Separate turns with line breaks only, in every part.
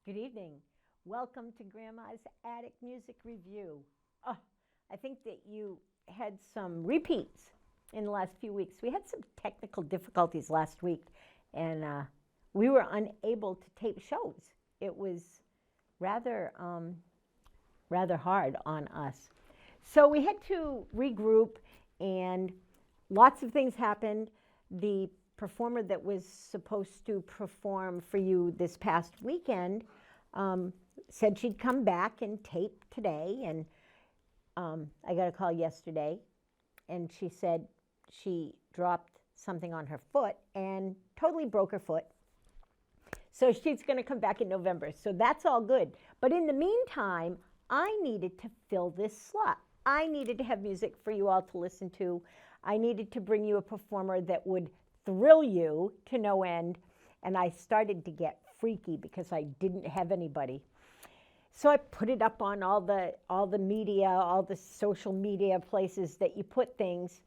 Good evening. Welcome to Grandma's Attic Music Review. Oh, I think that you had some repeats in the last few weeks. We had some technical difficulties last week, and we were unable to tape shows. It was rather hard on us. So we had to regroup, and lots of things happened. The performer that was supposed to perform for you this past weekend said she'd come back and tape today, and I got a call yesterday, and she said she dropped something on her foot and totally broke her foot. So she's going to come back in November. So that's all good. But in the meantime, I needed to fill this slot. I needed to have music for you all to listen to. I needed to bring you a performer that would thrill you to no end. And I started to get freaky because I didn't have anybody. So I put it up on all the media, all the social media places that you put things.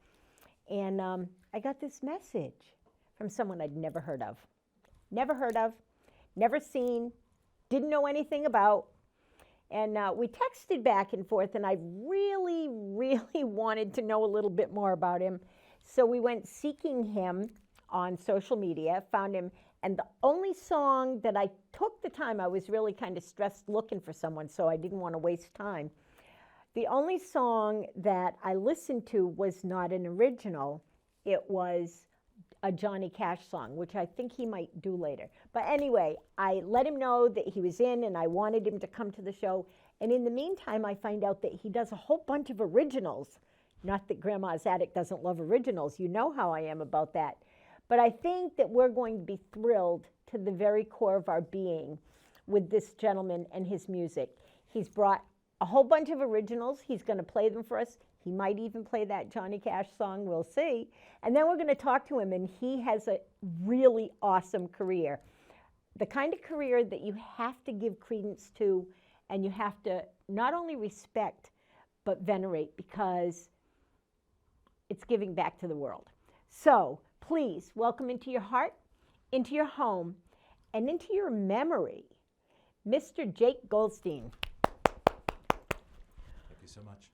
And I got this message from someone I'd never heard of. Never seen, didn't know anything about. And we texted back and forth, and I really wanted to know a little bit more about him. So we went seeking him on social media, found him, and the only song that I took the time, I was really kind of stressed looking for someone, so I didn't want to waste time. The only song that I listened to was not an original. It was a Johnny Cash song, which I think he might do later. But anyway, I let him know that he was in, and I wanted him to come to the show. And in the meantime, I find out that he does a whole bunch of originals. Not that Grandma's Attic doesn't love originals. You know how I am about that. But I think that we're going to be thrilled to the very core of our being with this gentleman and his music. He's brought a whole bunch of originals. He's going to play them for us. He might even play that Johnny Cash song. We'll see. And then we're going to talk to him, and he has a really awesome career. The kind of career that you have to give credence to, and you have to not only respect, but venerate, because it's giving back to the world. So please welcome into your heart, into your home, and into your memory, Mr. Jake Goldstein.
Thank you so much.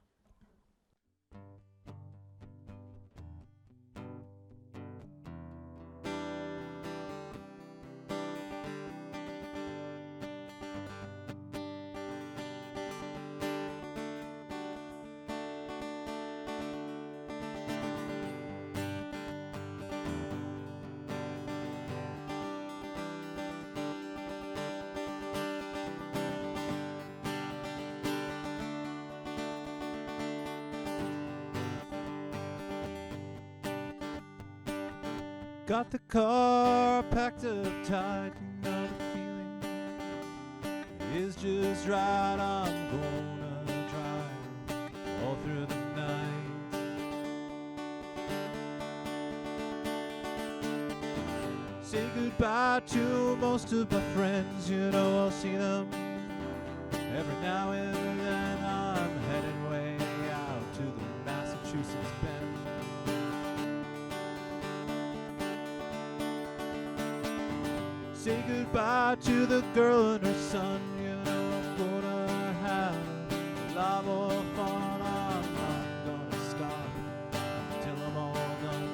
Got the car packed up tight, you know the feeling is just right. I'm gonna drive all through the night. Say goodbye to most of my friends, you know I'll see them every now and then. I'm headed way out to the Massachusetts Bend. Say goodbye to the girl and her son, you know I'm gonna have a lot more fun. I'm not gonna stop until I'm all done.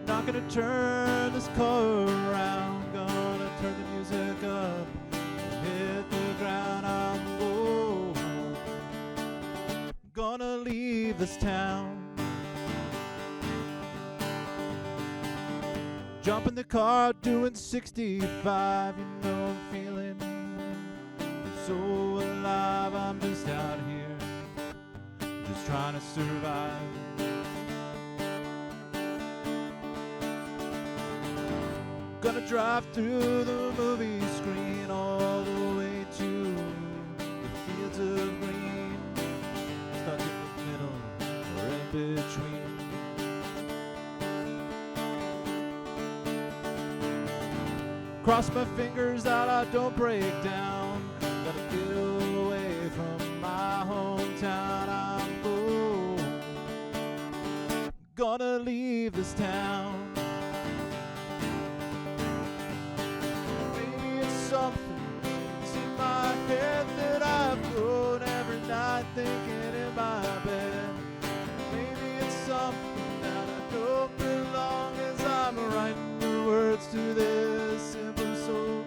Not gonna turn this car around, gonna turn the music up, hit the ground. I'm gonna leave this town. Jump in the car doing 65, you know I'm feeling so alive. I'm just out here, just trying to survive. Gonna drive through the movie screen all the way to the fields of green, stuck in the middle or in between. Cross my fingers that I don't break down. Gotta get away from my hometown. I'm gonna leave this town. night thinking in my bed. Maybe it's something that I don't belong as I'm writing the words to this simple song.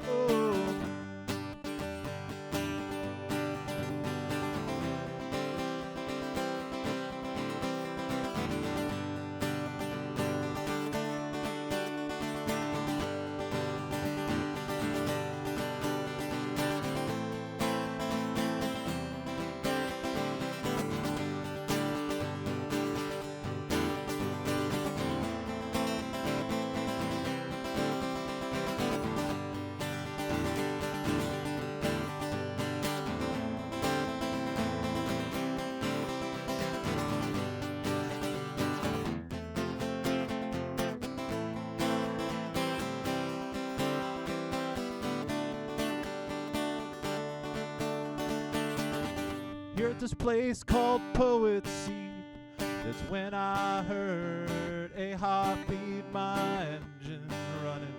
Here at this place called Poet's Seed, that's when I heard a heartbeat, my engine running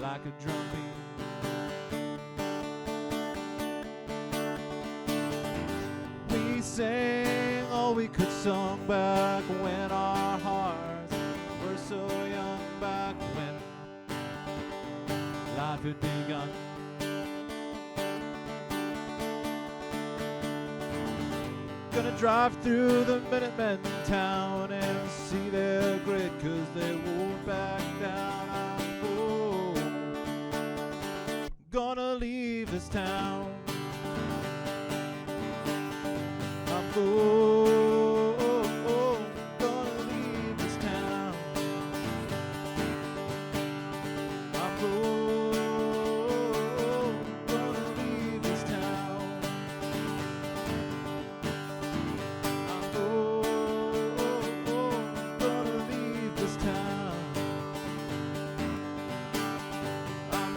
like a drumbeat. We sang all we could song back when our hearts were so young, back when life had begun. Gonna drive through the Minutemen town and see their grit, 'cause they won't back down. I'm gonna leave this town. I'm gonna leave this town. I'm gonna leave this town. Gonna leave this town. I'm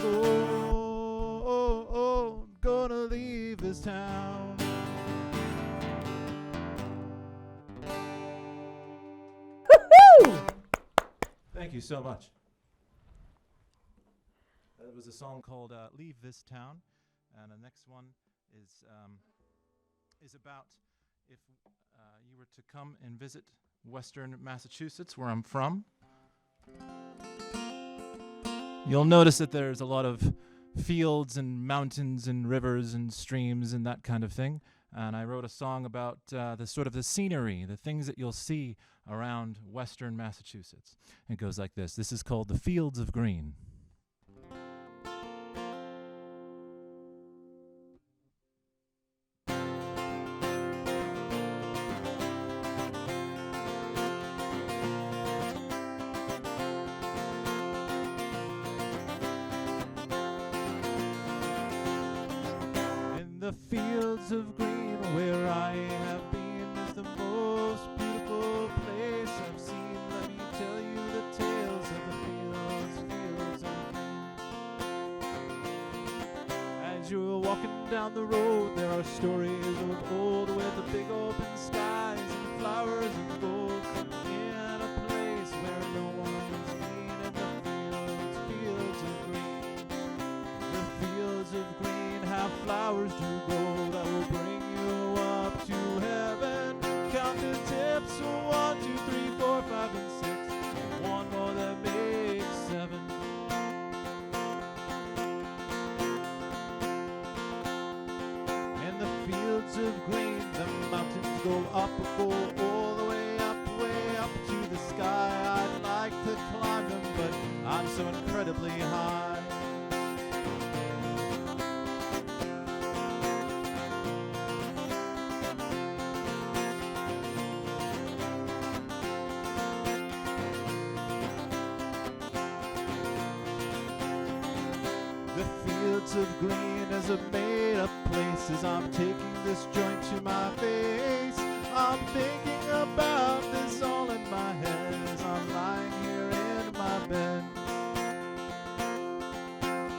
gonna leave this town.
Woo-hoo!
Thank you so much. That was a song called "Leave This Town," and the next one is about if you were to come and visit Western Massachusetts, where I'm from. You'll notice that there's a lot of fields and mountains and rivers and streams and that kind of thing. And I wrote a song about the sort of the scenery, the things that you'll see around Western Massachusetts. It goes like this. This is called "The Fields of Green." The fields of green where I have been is the most beautiful place I've seen. Let me tell you the tales of the fields of green. As you're walking down the road, there are stories of old with the big open skies and flowers and gold, in a place where no one is mean. In the fields of green, the fields of green have flowers to grow that will bring you up to heaven. Count the tips, 1, 2, 3, 4, 5, and 6, and one more that makes 7. In the fields of green, the mountains go up, go all the way up to the sky. I'd like to climb them, but I'm so incredibly high. The fields of green is a made-up place. As I'm taking this joint to my face, I'm thinking about this all in my head as I'm lying here in my bed.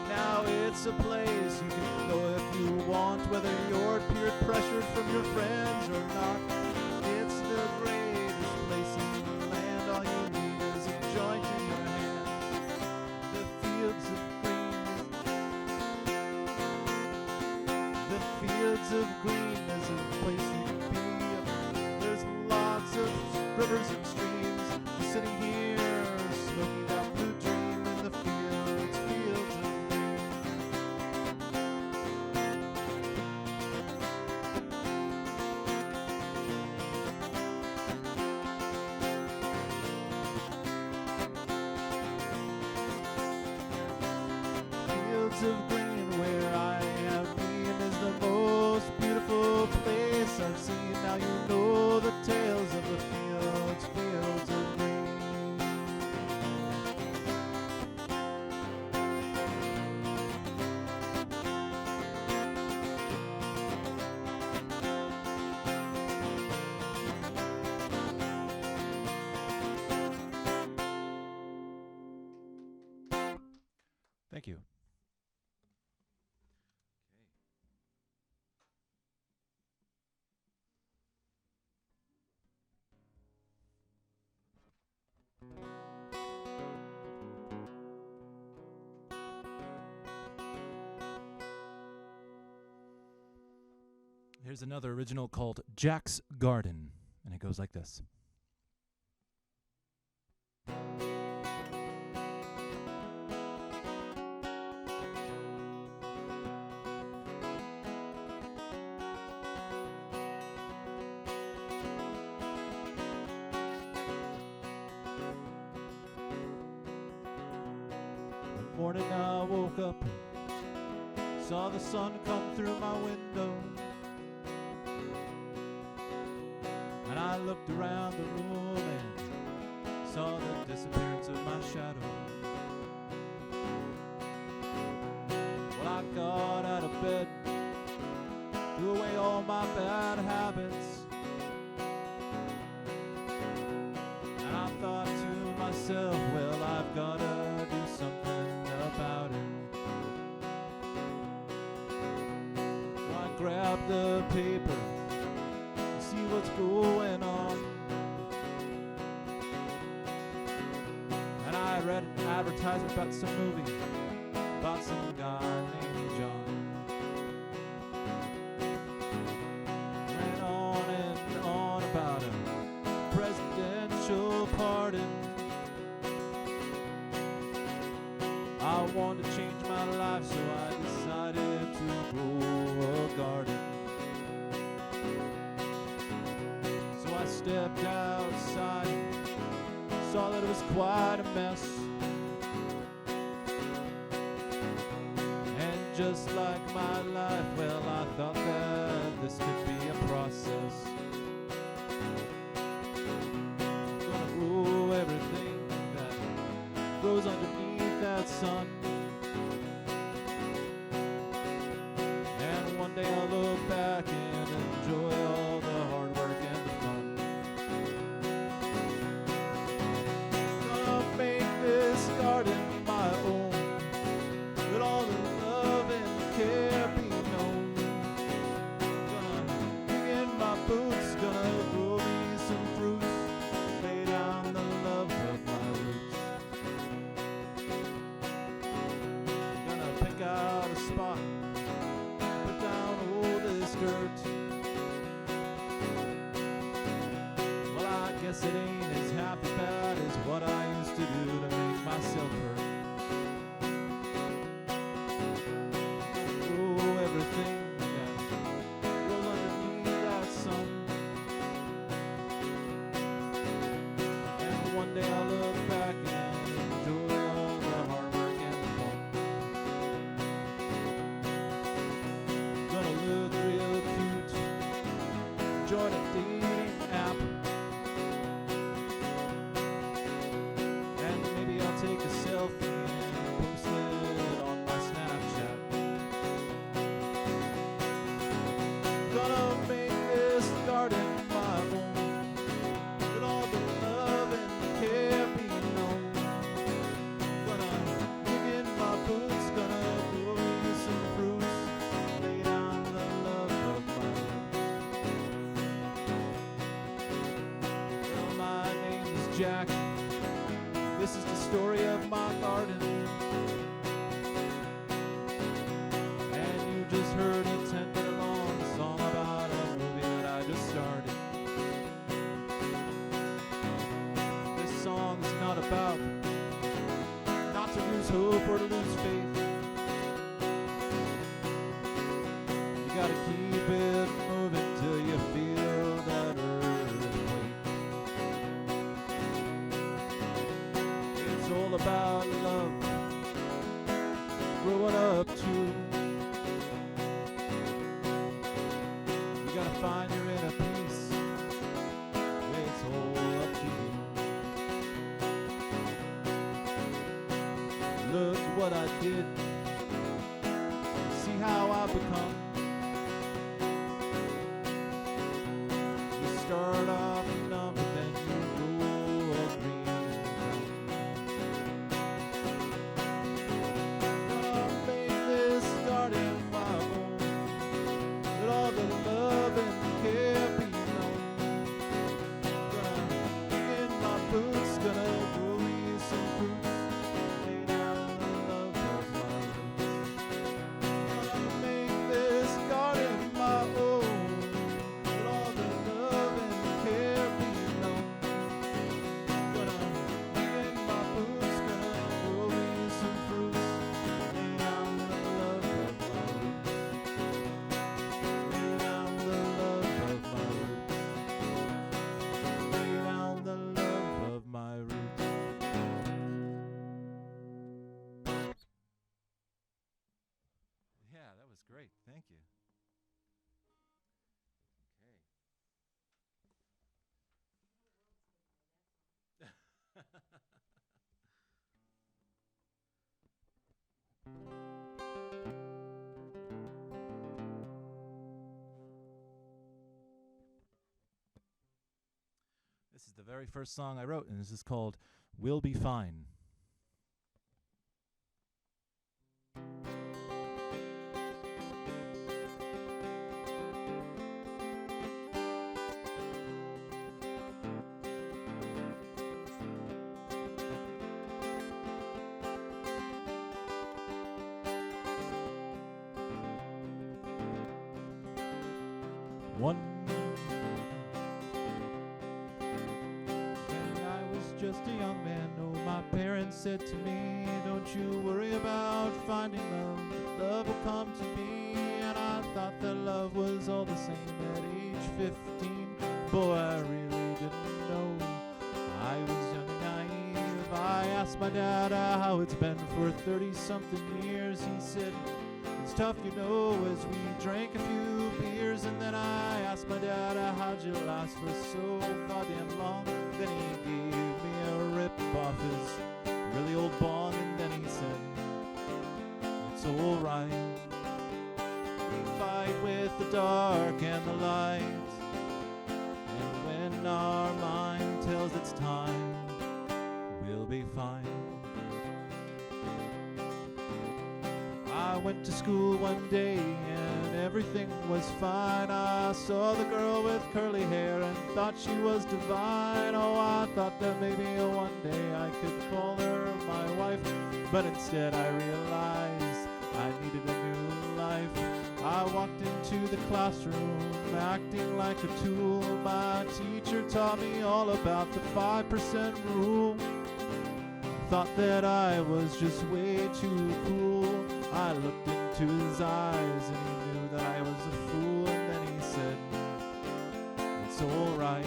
Now it's a place you can go if you want, whether you're peer pressured from your friends or not. It's the greatest place in the land. All you need is a joint in your hand. The fields of green, the fields of green is a place you can rivers and streams, sitting here, smoking up the dream in the fields, fields of green. Fields of green where I have been is the most beautiful place I've seen. Now you know the tales of the fields, fields of green. Thank you. Here's another original called Jack's Garden, and it goes like this. One morning I woke up, saw the sun come through my window, and I looked around the room and saw the disappearance of my shadow. Well, I got out of bed, threw away all my bad habits, and I thought to myself, well, I've gotta do something about it. So I grabbed the paper, see what's going on, and I read an advertisement about some movie about some guy named John. Ran on and on about a presidential pardon. I wanted to change my life, so I decided to grow a garden. So I stepped outside, saw that it was quite a mess. And just like my life, well, I thought that this could be a process. Gonna grow everything that grows underneath that sun. And one day I'll look back and enjoy all the hard work and the fun. Gonna make this garden my own, let all the love and care be known. Gonna dig in my boots, gonna grow me some fruits, lay down the love of my roots. Gonna pick out a spot, put down all this dirt. Well, I guess it ain't as half as bad as what I used to do to make myself hurt. Grow everything that grows underneath that sun. And one day I'll look back and enjoy all the hard work and the fun. Gonna look real cute, join a dating app, and maybe I'll take a selfie and post it on my Snapchat. Gonna make this garden my own, let all the love and care be known. Gonna dig in my boots, gonna grow me some fruits, lay down the love of my roots. Well, my name's Jack, this is the story of my garden, and you just heard a 10-minute long song about a movie that I just started. hope or to lose faith. You gotta keep it moving till you feel that earthquake. It's all about love, growing up too. You gotta find your inner peace. It's all up to you. Look what I did. See how I've become. You start off numb, but then you grow a green thumb. Gonna make this garden my home. Let all the love and care be known. Gonna dig in my boots, gonna grow me some fruits. Lay down the love of my roots. Gonna make this garden my own. Let all the love and care be known. Gonna dig in my boots, gonna grow me some fruits. Lay down the love of my roots. Lay down the love of my roots. Lay down the love of my roots. Yeah, that was great. Thank you. This is the very first song I wrote, and this is called We'll Be Fine. One when I was just a young man, oh, my parents said to me, don't you worry about finding love, love will come to me. And I thought that love was all the same at age 15. Boy, I really didn't know. I was young and naive. I asked my dad how it's been for 30-something years. He said, it's tough, you know, as we drank a few beers. And then I asked my dad, how'd you last for so goddamn long? Then he gave me a rip off his really old bong. And then he said, it's alright. We fight with the dark and the light. And when our mind tells it's time, we'll be fine. I went to school one day and everything was fine. I saw the girl with curly hair and thought she was divine. Oh, I thought that maybe one day I could call her my wife. But instead I realized I needed a new life. I walked into the classroom acting like a tool. My teacher taught me all about the 5% rule. Thought that I was just way too cool. I looked into his eyes and he knew that I was a fool. And then he said, it's alright.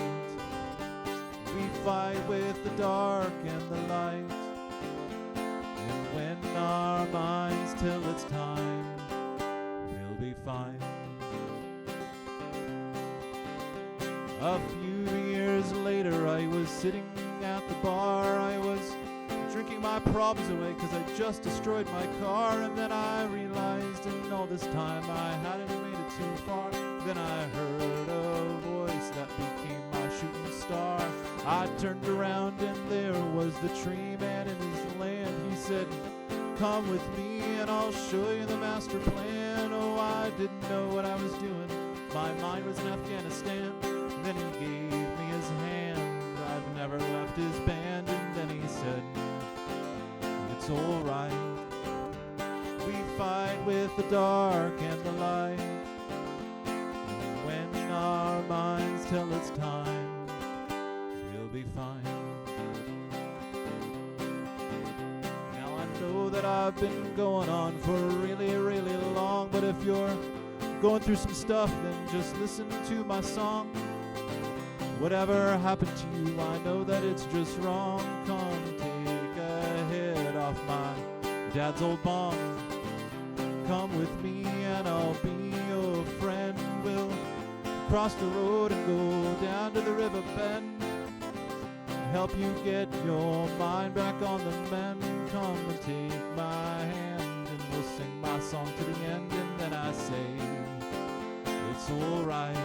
We fight with the dark and the light. And when our minds tell it's time, we'll be fine. A few years later I was sitting at the bar. I was drinking my problems away because I just destroyed my car. And then I realized in all this time I hadn't made it too far. Then I heard a voice that became my shooting star. I turned around and there was the tree man in his land. He said, come with me and I'll show you the master plan. Oh, I didn't know what I was doing. My mind was in Afghanistan. Then he gave me his hand. I've never left his band. And then he said, it's alright. We fight with the dark and the light. And when our minds tell it's time, we'll be fine. Now I know that I've been going on for really, really long, but if you're going through some stuff, then just listen to my song. Whatever happened to you, I know that it's just wrong. Come take a hit off my dad's old bong. Come with me and I'll be your friend. We'll cross the road and go down to the river bend. Help you get your mind back on the mend. Come and take my hand and we'll sing my song to the end. And then I say, it's alright.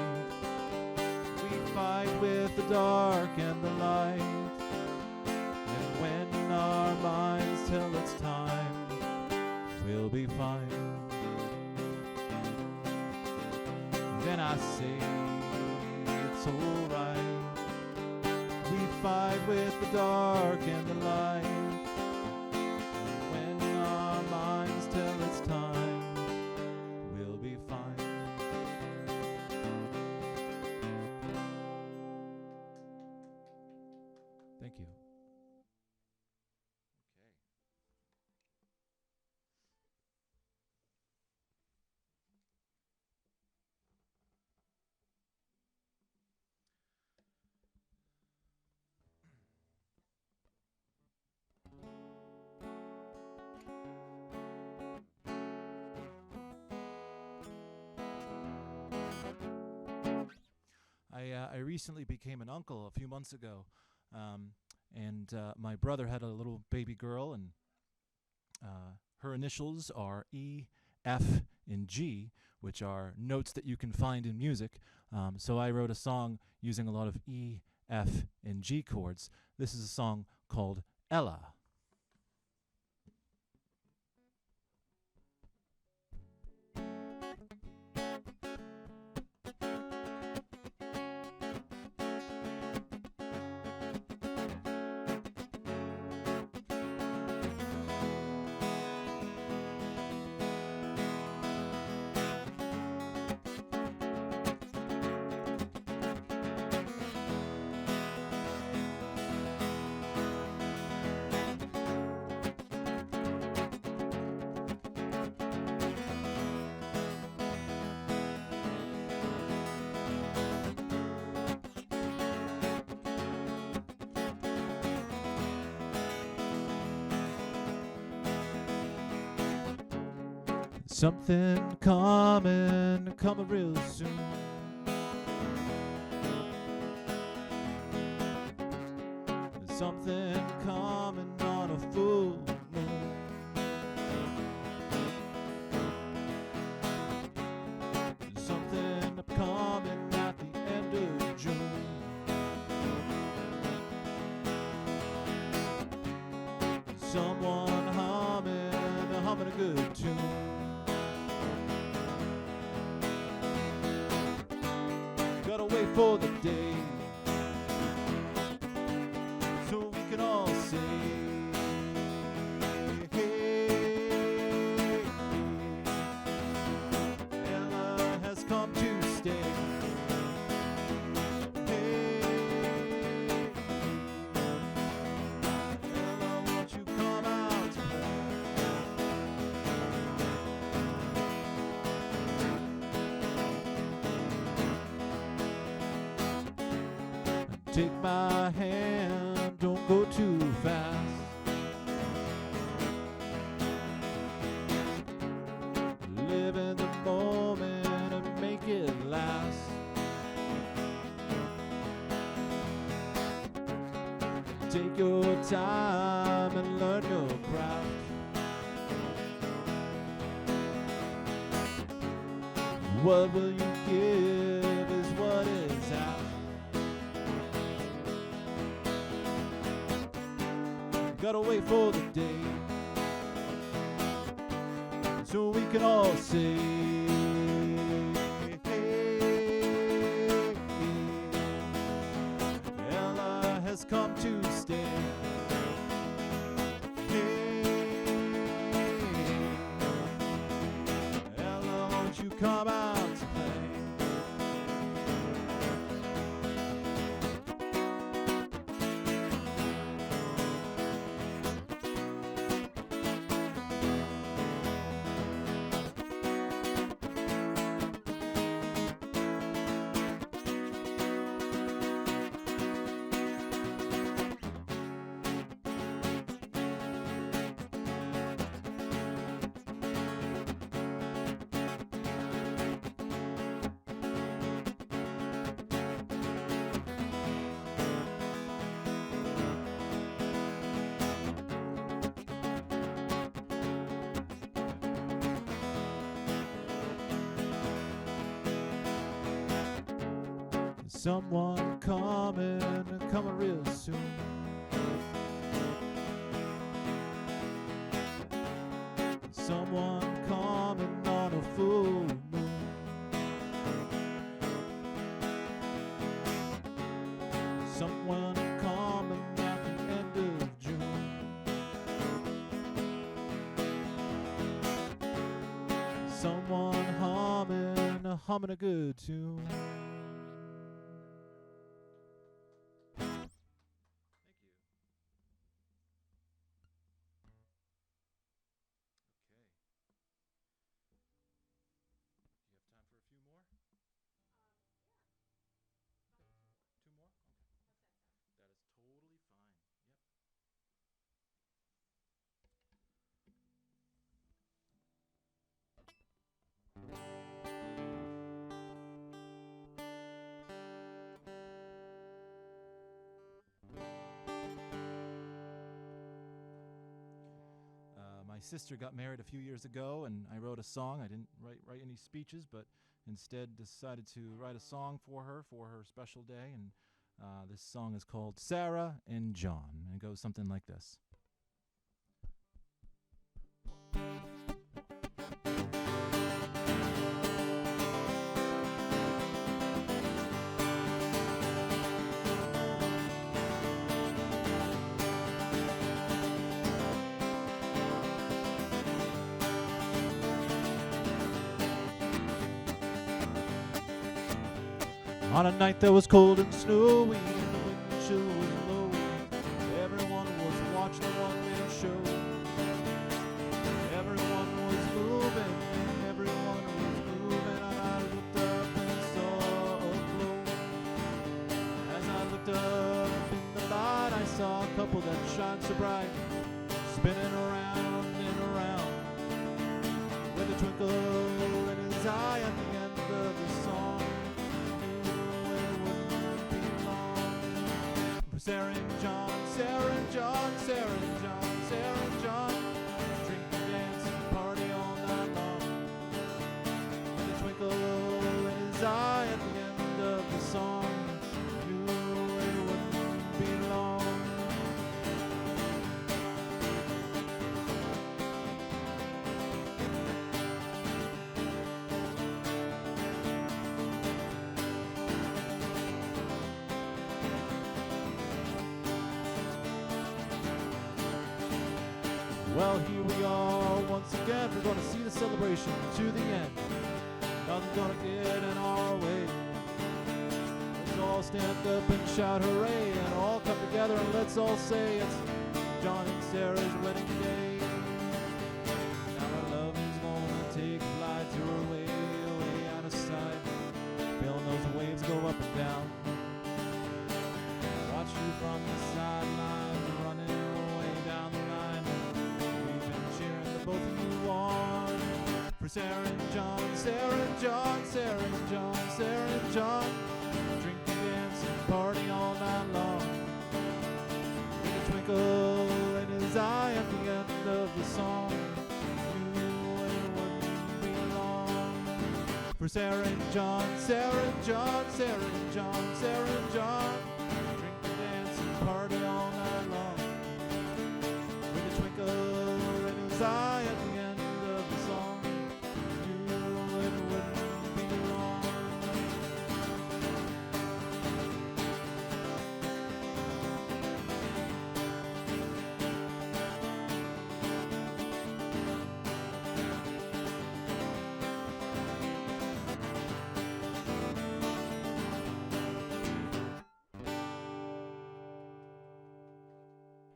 We fight with the dark and the light. And when our minds tell it's time, we'll be fine. Then I say, it's alright. We fight with the dark and the light. And when our minds tell it's time, we'll be fine. Thank you. I recently became an uncle a few months ago, and my brother had a little baby girl, and her initials are E, F, and G, which are notes that you can find in music. So I wrote a song using a lot of E, F, and G chords. This is a song called Ella. Something coming real soon. Something coming on a full moon. Something coming at the end of June. Someone humming a good tune. Gotta wait for the day so we can all say, hey, Ella has come to stay. Hey, Ella, won't you come out to play? Take my hand, don't go too fast. Live in the moment and make it last. Take your time and learn your craft. What will you give is what is asked. Gotta wait for the day so we can all say, hey, Ella has come to stay. Hey, Ella, won't you come out to play? Someone coming real soon. Someone coming on a full moon. Someone coming at the end of June. Someone humming a good tune. Thank you. Okay. Do you have time for a few more? Two more? Okay. That is totally fine. Yep. My sister got married a few years ago, and I wrote a song. I didn't write any speeches, but instead decided to write a song for her special day. And this song is called Sarah and John, and it goes something like this. On a night that was cold and snowy and the wind chill was low, everyone was watching a one-man show. Everyone was moving, and I looked up and saw a glow. As I looked up in the light, I saw a couple that shined so bright, spinning around and around, with a twinkle in his eye at the end of the song. Sarah and John, Sarah and John, Sarah and John, Sarah and John, drink and dance and party all night long. With a twinkle in his eye at the end of the song, knew it wouldn't be long. Well, here we are once again. We're going to see the celebration to the end. Nothing's going to get in our way. Let's all stand up and shout hooray, and all come together and let's all say it's John and Sarah's wedding day. Now our love is going to take flight to her way, way out of sight. Feeling those waves go up and down. Watch you from the sidelines running away down the line. Both of you on for Sarah and John, Sarah and John, Sarah and John, Sarah and John. Drink and dance and party all night long. With a twinkle in his eye at the end of the song, knew it wouldn't be long. For Sarah and John, Sarah and John, Sarah and John, Sarah and John. Drink and dance and party all night long. With a twinkle eye at the end of the song, knew it wouldn't be long.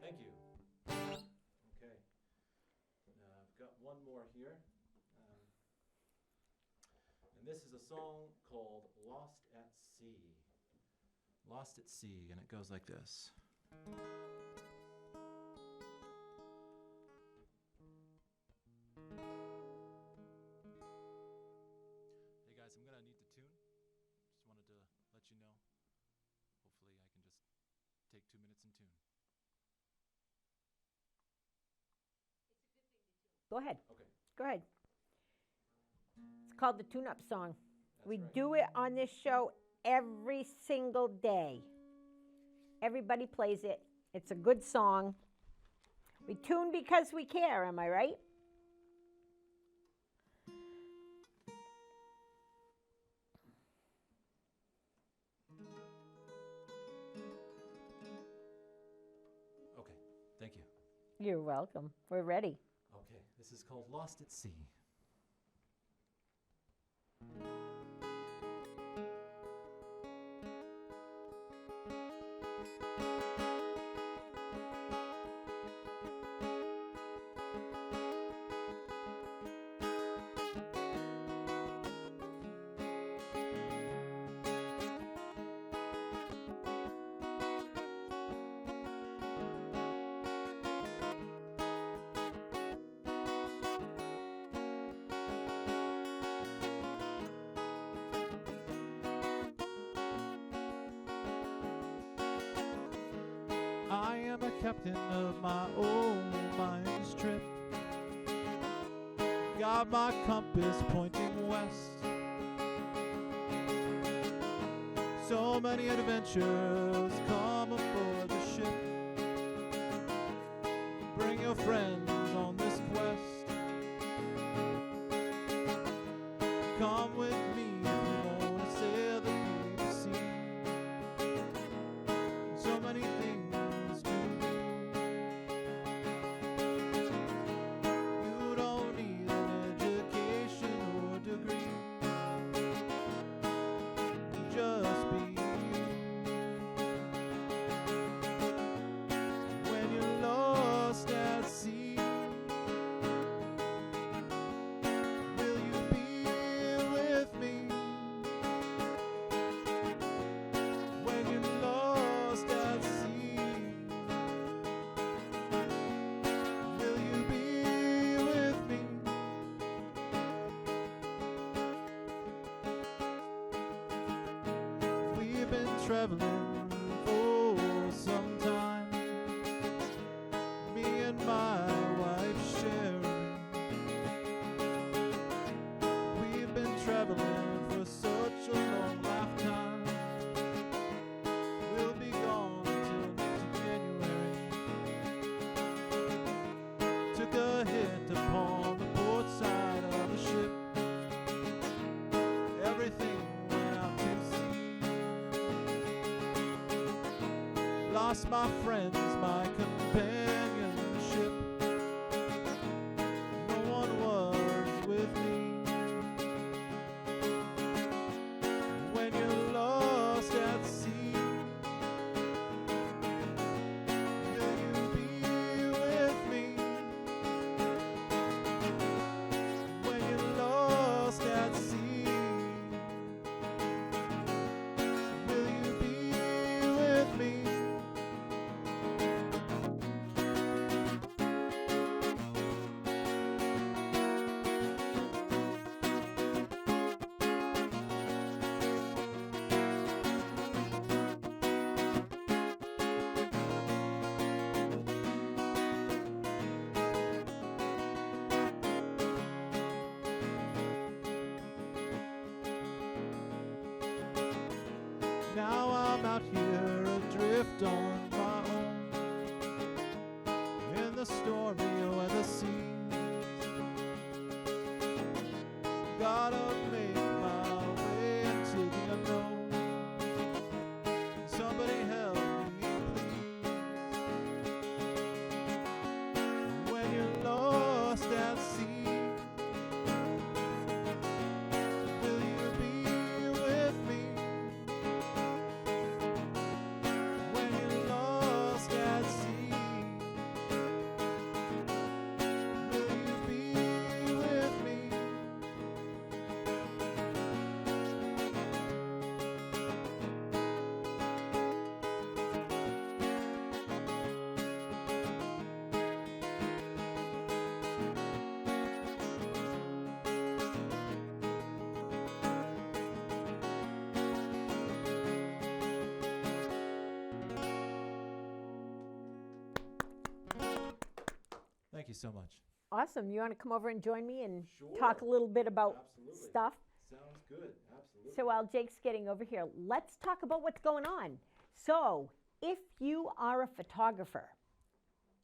Thank you. Okay. I've got one more here. And this is a song called Lost at Sea. Lost at Sea, and it goes like this. Hey guys, I'm going to need to tune. Just wanted to let you know. Hopefully I can just take 2 minutes and tune.
Go ahead.
Okay.
Go ahead. It's called the Tune-Up Song.
That's
We
right.
do it on this show every single day. Everybody plays it. It's a good song. We tune because we care, am I right?
Okay, thank you.
You're welcome. We're ready.
Okay, this is called Lost at Sea. I am a captain of my own mind's trip. Got my compass pointing west. So many adventures come aboard the ship. Bring your friends on this quest. Come with me if you want to sail the deep sea. So many things to do. You don't need an education or degree. Just be you. When you're lost at sea, will you be with me? When you're lost at sea, will you be with me? We've been traveling for some time, me and my wife sharing. We've been traveling for such a long lifetime. We'll be gone until next January. Took a hit upon the port side of the ship. Everything went out to sea. Lost my friends, my companionship. No one was with me. When you're lost at sea, will you be with me? When you're lost at sea, will you be with me? Now I'm out here adrift on my own in the stormy weather seas. Gotta make my way into the unknown. Somebody help me, please. When you're lost at sea, will you be with me? When you're lost at sea, will you be with me? Thank you so much.
Awesome. You want to come over and join me and
Sure.
talk a little bit about
Absolutely.
stuff?
Sounds good. Absolutely.
So while Jake's getting over here, let's talk about what's going on. So if you are a photographer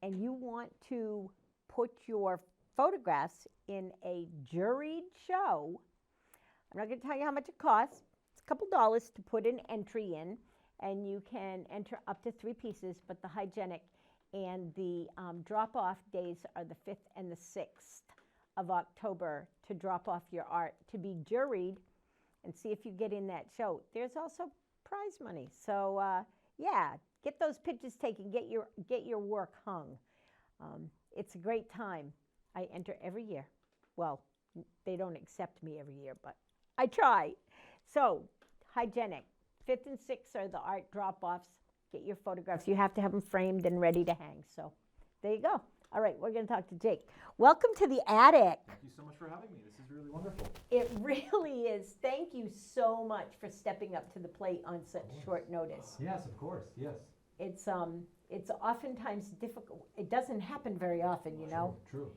and you want to put your photographs in a juried show, I'm not going to tell you how much it costs. It's a couple dollars to put an entry in, and you can enter up to 3 pieces, but the hygienic and the drop-off days are the 5th and the 6th of October to drop off your art to be juried and see if you get in that show. There's also prize money. So yeah, get those pictures taken, get your work hung. It's a great time. I enter every year. Well, they don't accept me every year, but I try. So hygienic, 5th and 6th are the art drop-offs. Get your photographs. You have to have them framed and ready to hang. So there you go. All right, we're going to talk to Jake. Welcome to the attic.
Thank you so much for having me. This is really wonderful.
It really is. Thank you so much for stepping up to the plate on such short notice.
Yes, of course. Yes.
It's oftentimes difficult. It doesn't happen very often, you know.
True.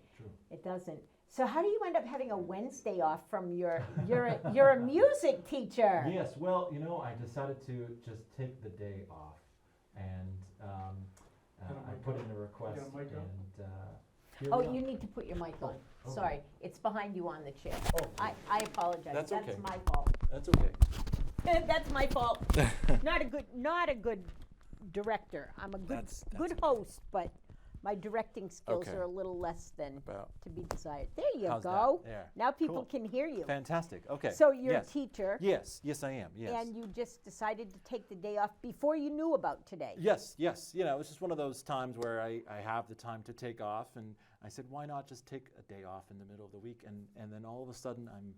It doesn't. So how do you end up having a Wednesday off from you're a music teacher?
Yes. Well, I decided to just take the day off, and I put in a request, and here we are.
You need to put your mic on.
Okay.
Sorry, it's behind you on the chair.
Oh,
I apologize.
That's okay.
my fault.
That's okay.
That's my fault. Not a good director. I'm a good host, but my directing skills
Okay.
are a little less than
About.
to be desired. There you
How's
go.
that? There.
Now people
Cool.
can hear you.
Fantastic. Okay.
So you're
yes.
a teacher.
Yes, I am. Yes.
And you just decided to take the day off before you knew about today.
Yes. It's just one of those times where I have the time to take off, and I said, why not just take a day off in the middle of the week? And then all of a sudden, I'm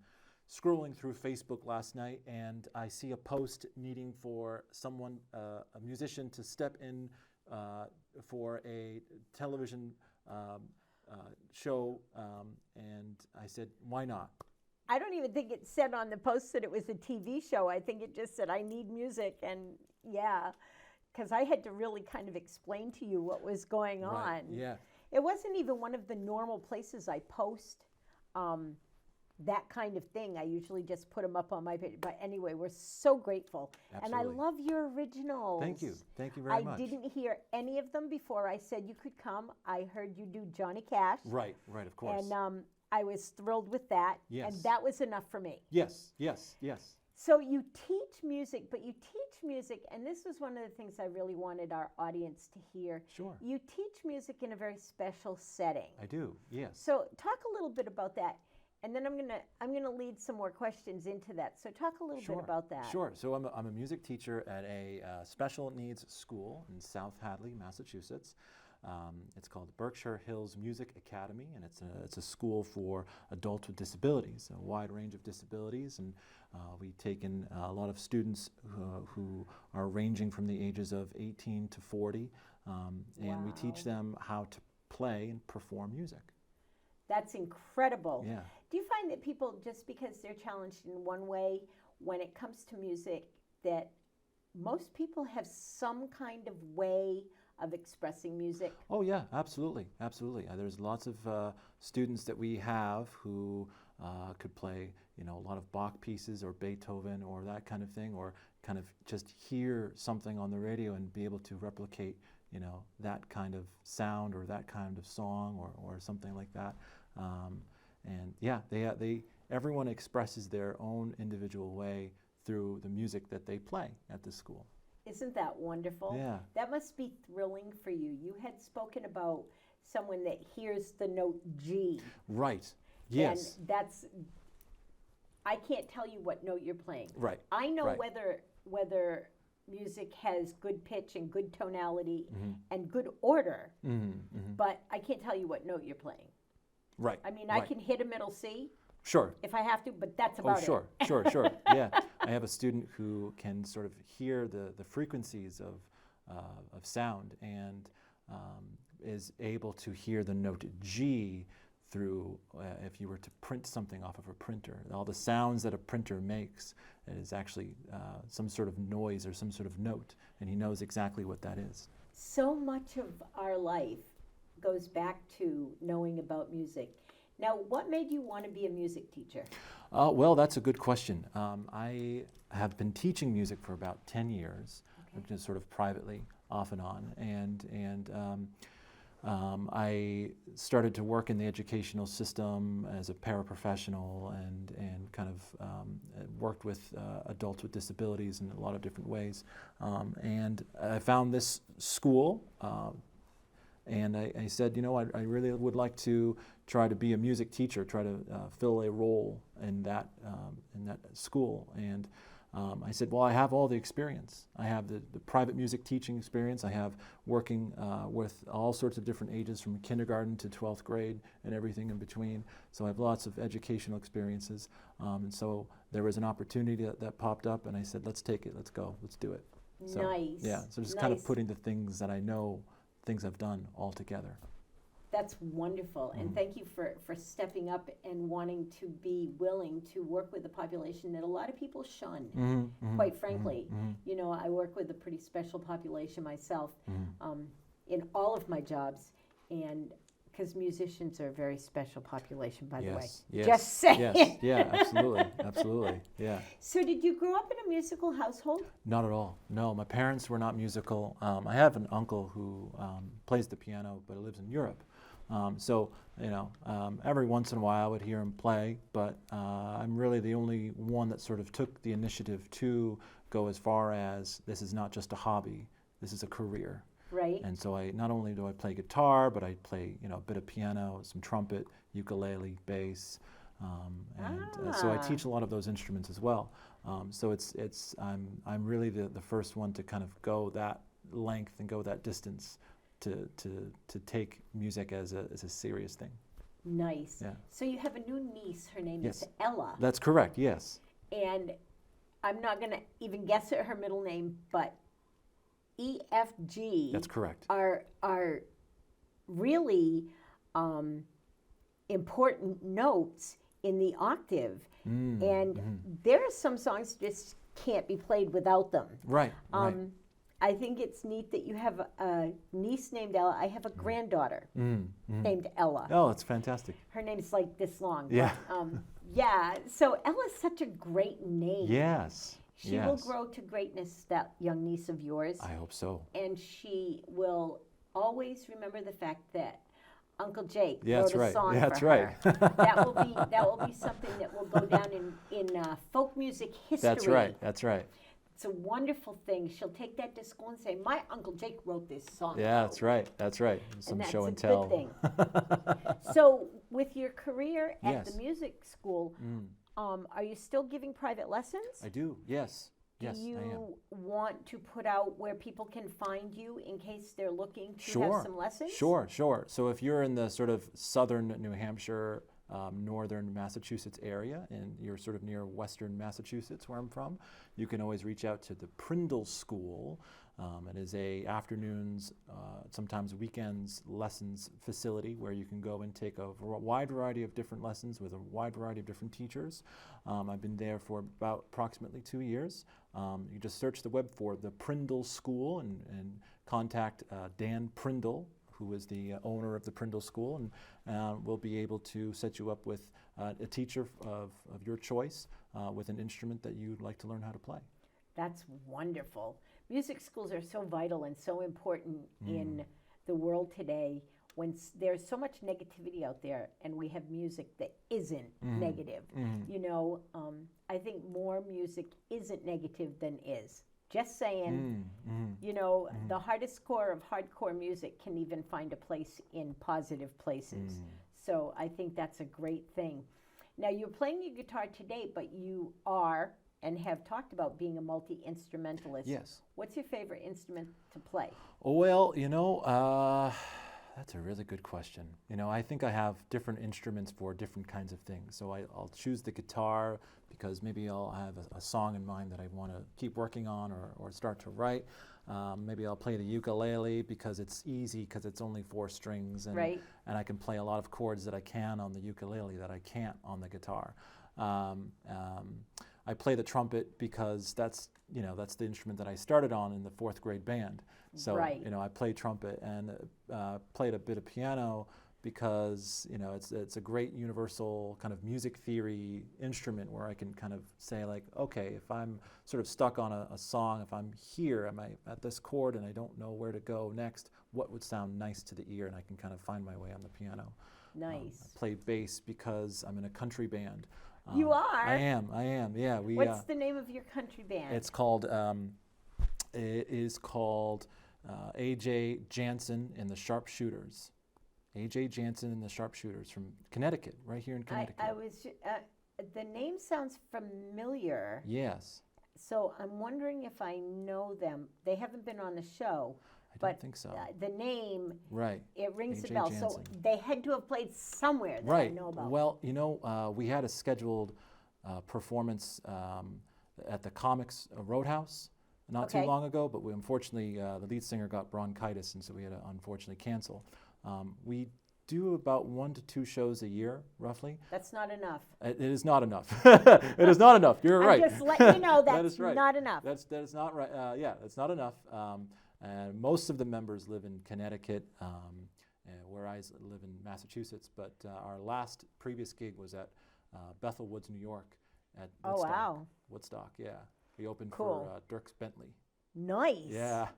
scrolling through Facebook last night, and I see a post needing for someone, a musician, to step in for a television show, and I said, why not?
I don't even think it said on the post that it was a TV show. I think it just said, I need music. And yeah, because I had to really kind of explain to you what was going on.
Right, yeah.
It wasn't even one of the normal places I post that kind of thing. I usually just put them up on my page. But anyway, we're so grateful.
Absolutely.
And I love your originals.
Thank you very much.
I didn't hear any of them before I said you could come. I heard you do Johnny Cash.
Right, of course.
And I was thrilled with that.
Yes.
And that was enough for me.
Yes.
So you teach music, but you teach music, and this was one of the things I really wanted our audience to hear.
Sure.
You teach music in a very special setting.
I do, yes.
So talk a little bit about that, and then I'm gonna lead some more questions into that. So talk a little bit about that.
Sure. So I'm a music teacher at a special needs school in South Hadley, Massachusetts. It's called Berkshire Hills Music Academy, and it's a school for adults with disabilities, a wide range of disabilities, and we take in a lot of students who are ranging from the ages of 18 to 40, and we teach them how to play and perform music.
That's incredible.
Yeah.
Do you find that people, just because they're challenged in one way, when it comes to music, that most people have some kind of way of expressing music?
Oh yeah, absolutely. There's lots of students that we have who could play, a lot of Bach pieces or Beethoven or that kind of thing, or kind of just hear something on the radio and be able to replicate, that kind of sound or that kind of song or something like that. And yeah, everyone expresses their own individual way through the music that they play at the school.
Isn't that wonderful?
Yeah.
That must be thrilling for you. You had spoken about someone that hears the note G.
Right. Yes.
And I can't tell you what note you're playing.
Right.
I know
right.
whether music has good pitch and good tonality and good order, but I can't tell you what note you're playing.
Right.
I mean, I can hit a middle C.
Sure.
If I have to, but that's about it.
Sure. Yeah. I have a student who can sort of hear the frequencies of sound and is able to hear the note G through, if you were to print something off of a printer. All the sounds that a printer makes is actually some sort of noise or some sort of note, and he knows exactly what that is.
So much of our life goes back to knowing about music. Now, what made you want to be a music teacher?
Well, that's a good question. I have been teaching music for about 10 years, just sort of privately, off and on, and I started to work in the educational system as a paraprofessional and kind of worked with adults with disabilities in a lot of different ways. And I found this school, and I said, you know, I really would like to try to be a music teacher, try to fill a role in that school. And I said, well, I have all the experience. I have the private music teaching experience. I have working with all sorts of different ages from kindergarten to 12th grade and everything in between. So I have lots of educational experiences. And so there was an opportunity that popped up, and I said, let's take it, let's go, let's do it. So,
Nice.
Yeah, so just
Nice.
kind of putting the things that I know, things I've done all together.
That's wonderful, and thank you for stepping up and wanting to be willing to work with a population that a lot of people shun, quite frankly. You know, I work with a pretty special population myself in all of my jobs, and because musicians are a very special population, by the way.
Yes,
Just saying.
Yes, yeah, absolutely, absolutely, yeah.
So did you grow up in a musical household?
Not at all. No, my parents were not musical. I have an uncle who plays the piano, but lives in Europe. So, you know, every once in a while I would hear him play, but I'm really the only one that sort of took the initiative to go as far as this is not just a hobby, this is a career.
Right.
And so not only do I play guitar, but I play, you know, a bit of piano, some trumpet, ukulele, bass, so I teach a lot of those instruments as well. So I'm really the first one to kind of go that length and go that distance to take music as a serious thing.
Nice.
Yeah.
So you have a new niece. Her name
Yes.
is Ella.
That's correct, yes.
And I'm not going to even guess at her middle name, but EFG.
That's correct.
Are really important notes in the octave, and there are some songs just can't be played without them.
Right, right.
I think it's neat that you have a niece named Ella. I have a granddaughter named Ella.
Oh, it's fantastic.
Her name's like this long.
Yeah.
But, yeah. So Ella's such a great name.
Yes.
She will grow to greatness, that young niece of yours.
I hope so.
And she will always remember the fact that Uncle Jake
Yeah,
wrote
that's
a
right.
song
Yeah,
for
that's
her.
right.
That will be something that will go down in folk music history.
That's right. That's right.
It's a wonderful thing. She'll take that to school and say, "My Uncle Jake wrote this song."
Yeah, that's right. That's right. Some
and
show
that's
and
a
tell.
good thing. So, with your career at
Yes.
the music school, are you still giving private lessons?
I do. Yes. Yes,
Do
I am.
you want to put out where people can find you in case they're looking to
Sure.
have some lessons?
Sure, sure. So if you're in the sort of southern New Hampshire, northern Massachusetts area, and you're sort of near western Massachusetts, where I'm from, you can always reach out to the Prindle School. It is a afternoons, sometimes weekends lessons facility where you can go and take a wide variety of different lessons with a wide variety of different teachers. I've been there for about approximately 2 years. You just search the web for the Prindle School and contact Dan Prindle, who is the owner of the Prindle School, and we'll be able to set you up with a teacher of your choice with an instrument that you'd like to learn how to play.
That's wonderful. Music schools are so vital and so important in the world today when there's so much negativity out there, and we have music that isn't negative. You know, I think more music isn't negative than is. Just saying, you know, the hardest core of hardcore music can even find a place in positive places. So I think that's a great thing. Now, you're playing your guitar today, but you are and have talked about being a multi-instrumentalist.
Yes.
What's your favorite instrument to play?
Oh, well, you know, that's a really good question. You know, I think I have different instruments for different kinds of things. So I'll choose the guitar because maybe I'll have a song in mind that I want to keep working on or start to write. Maybe I'll play the ukulele because it's easy because it's only 4 strings and I can play a lot of chords that I can on the ukulele that I can't on the guitar. I play the trumpet because that's the instrument that I started on in the 4th grade band. So, you know, I play trumpet and played a bit of piano because it's a great universal kind of music theory instrument where I can kind of say like, okay, if I'm sort of stuck on a song, if I'm here, am I at this chord and I don't know where to go next, what would sound nice to the ear, and I can kind of find my way on the piano.
Nice.
I play bass because I'm in a country band.
You are?
I am. Yeah.
What's the name of your country band?
It's called. It is called A.J. Jansen and the Sharpshooters. A.J. Jansen and the Sharpshooters from Connecticut, right here in Connecticut.
I was. The name sounds familiar.
Yes.
So I'm wondering if I know them. They haven't been on the show.
I don't think so.
The name,
right?
It rings a
A.J.
bell.
Jansen.
So they had to have played somewhere that I know about.
Well, we had a scheduled performance at the Comics Roadhouse not too long ago, but we unfortunately, the lead singer got bronchitis, and so we had to unfortunately cancel. We do about 1 to 2 shows a year, roughly.
That's not enough.
It is not enough. It is not enough. You're right.
I'm just letting you know that's
that is right.
not enough.
That is not right. Yeah, that's not enough. And most of the members live in Connecticut, where I live in Massachusetts. But our last previous gig was at Bethel Woods, New York, at Woodstock.
Oh, wow.
Woodstock, yeah. We opened
Cool.
for Dierks Bentley.
Nice.
Yeah.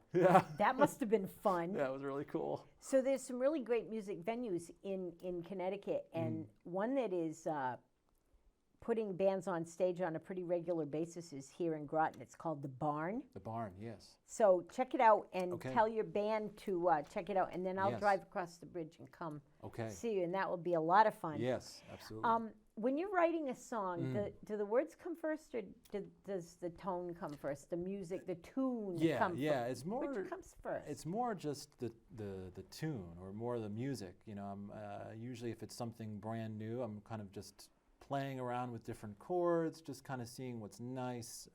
That must have been fun.
Yeah, it was really cool.
So there's some really great music venues in Connecticut, and one that is putting bands on stage on a pretty regular basis is here in Groton. It's called The Barn.
The Barn, yes.
So check it out and
Okay.
tell your band to check it out, and then I'll
Yes.
drive across the bridge and come
Okay.
see you, and that will be a lot of fun.
Yes, absolutely.
When you're writing a song, do the words come first, or does the tone come first? The music, the tune come first?
Yeah, it's more.
Which comes first?
It's more just the tune, or more the music. I'm usually, if it's something brand new, I'm kind of just playing around with different chords, just kind of seeing what's nice.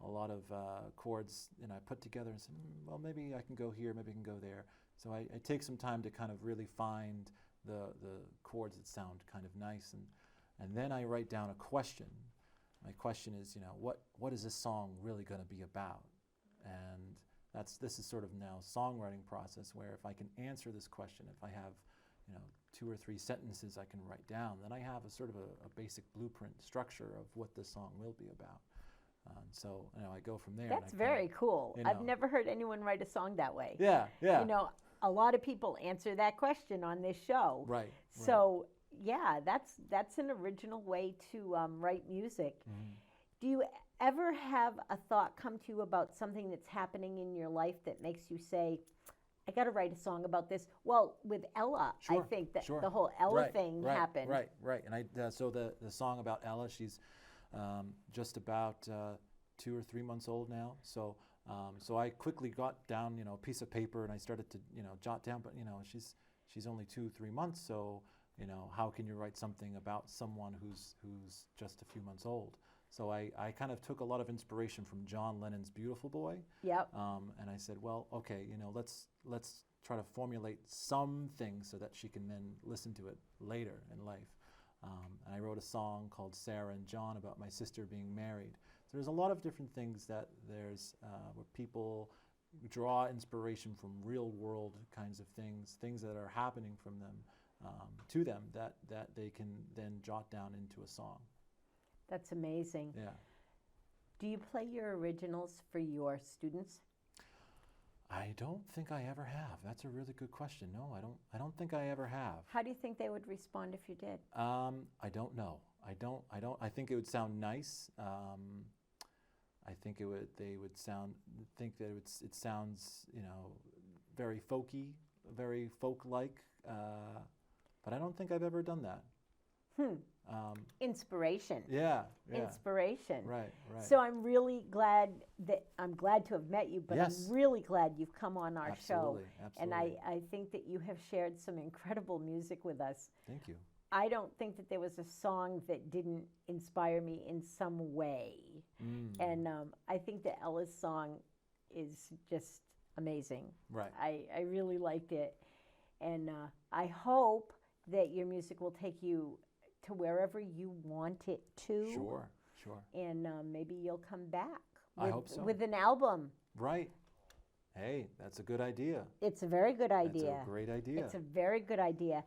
A lot of chords, I put together and say, well, maybe I can go here, maybe I can go there. So I take some time to kind of really find the chords that sound kind of nice, and then I write down a question. My question is, what is this song really going to be about? And this is sort of now songwriting process, where if I can answer this question, if I have 2 or 3 sentences I can write down, then I have a sort of a basic blueprint structure of what the song will be about. So I go from there.
That's very cool. I've never heard anyone write a song that way.
Yeah.
A lot of people answer that question on this show.
Right.
So yeah, that's an original way to write music.
Mm-hmm.
Do you ever have a thought come to you about something that's happening in your life that makes you say, I got to write a song about this? Well, with Ella, I think that the whole Ella thing happened.
Right. And so the song about Ella, she's just about 2 or 3 months old now. So I quickly got down, a piece of paper, and I started to, jot down. But she's only 2-3 months, so how can you write something about someone who's just a few months old? So I kind of took a lot of inspiration from John Lennon's Beautiful Boy.
Yep.
And I said, well, okay, let's try to formulate some things so that she can then listen to it later in life. And I wrote a song called Sarah and John about my sister being married. So there's a lot of different things that there's where people draw inspiration from real world kinds of things that are happening from them to them that they can then jot down into a song.
That's amazing.
Yeah.
Do you play your originals for your students?
I don't think I ever have. That's a really good question. No, I don't think I ever have.
How do you think they would respond if you did?
I don't know. I think it would sound nice. I think they would think that it sounds, very folky, very folk-like. But I don't think I've ever done that.
Inspiration.
Yeah.
Inspiration.
Right.
So I'm really glad to have met you, but
Yes.
I'm really glad you've come on our show.
Absolutely.
And I think that you have shared some incredible music with us.
Thank you.
I don't think that there was a song that didn't inspire me in some way. And I think that Ella's song is just amazing.
Right.
I really liked it. And I hope that your music will take you to wherever you want it to.
Sure.
And maybe you'll come back
I hope so.
with an album.
Right. Hey, that's a good idea.
It's a very good idea.
That's a great idea.
It's a very good idea.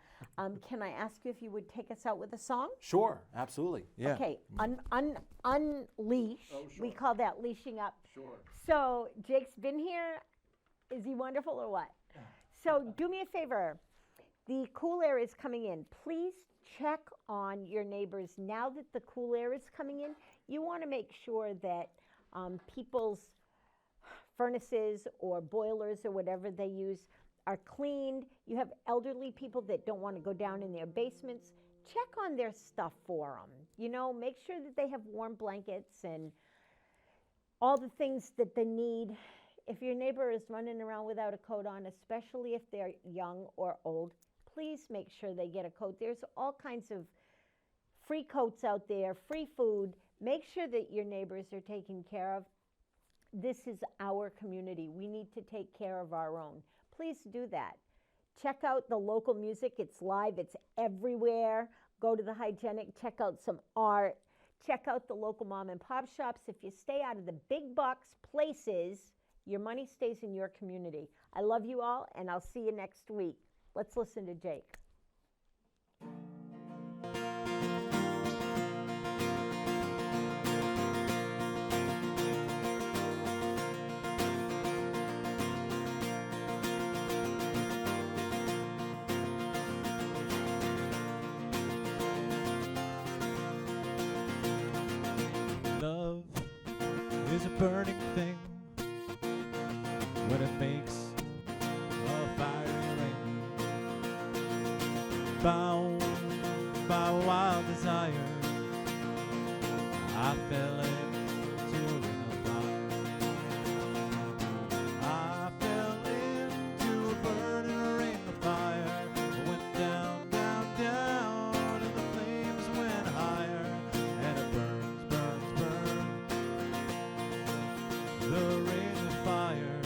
Can I ask you if you would take us out with a song?
Sure, absolutely. Yeah.
Okay, unleash.
Oh,
We
sure.
call that leashing up.
Sure.
So Jake's been here. Is he wonderful or what? So do me a favor. The cool air is coming in. Please check on your neighbors. Now that the cool air is coming in, you want to make sure that people's furnaces or boilers or whatever they use are cleaned. You have elderly people that don't want to go down in their basements. Check on their stuff for them. You know, make sure that they have warm blankets and all the things that they need. If your neighbor is running around without a coat on, especially if they're young or old, please make sure they get a coat. There's all kinds of free coats out there, free food. Make sure that your neighbors are taken care of. This is our community. We need to take care of our own. Please do that. Check out the local music. It's live. It's everywhere. Go to the Hygienic. Check out some art. Check out the local mom and pop shops. If you stay out of the big box places, your money stays in your community. I love you all, and I'll see you next week. Let's listen to Jake.
Love is a burning thing when it makes a fiery ring. Bound by wild desire, I fell into a ring of fire. I fell into a burning ring of fire. Went down, down, down, and the flames went higher. And it burns, burns, burns. The ring of fire.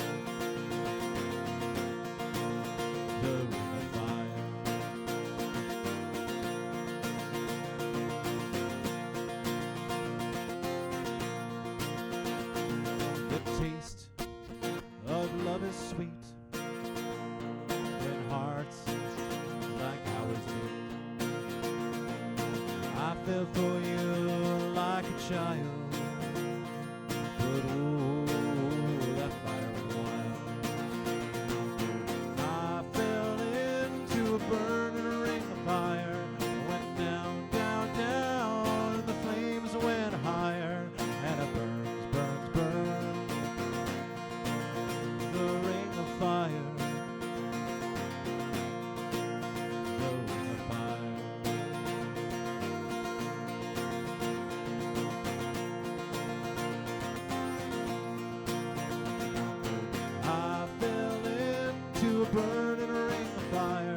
The ring of fire. The taste of love is sweet when hearts like ours meet. I fell for you like a child, but oh, that fire was wild. I fell into a burning ring of fire. Went down, down, down, and the flames went higher. And it burns, burns, burns. The ring of fire. The ring of fire. I fell into a burning ring of fire.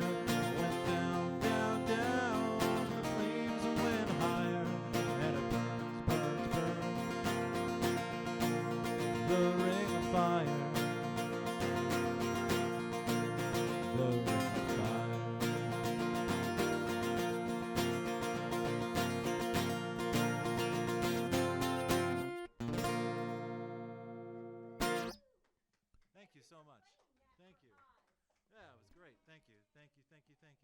Went down, down, down, the flames went higher. And it burns, burns, burns. The ring of fire. The ring of fire. Thank you so much. Thank you. Yeah, it was great. Thank you. Thank you. Thank you. Thank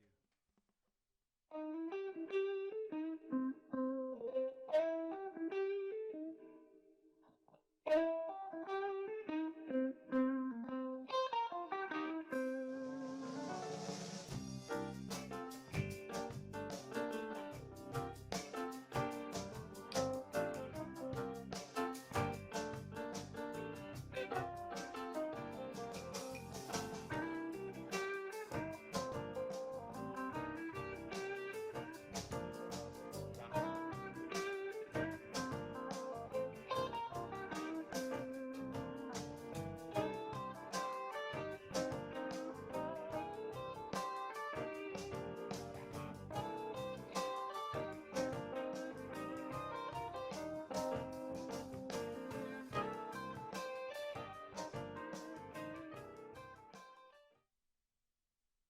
you.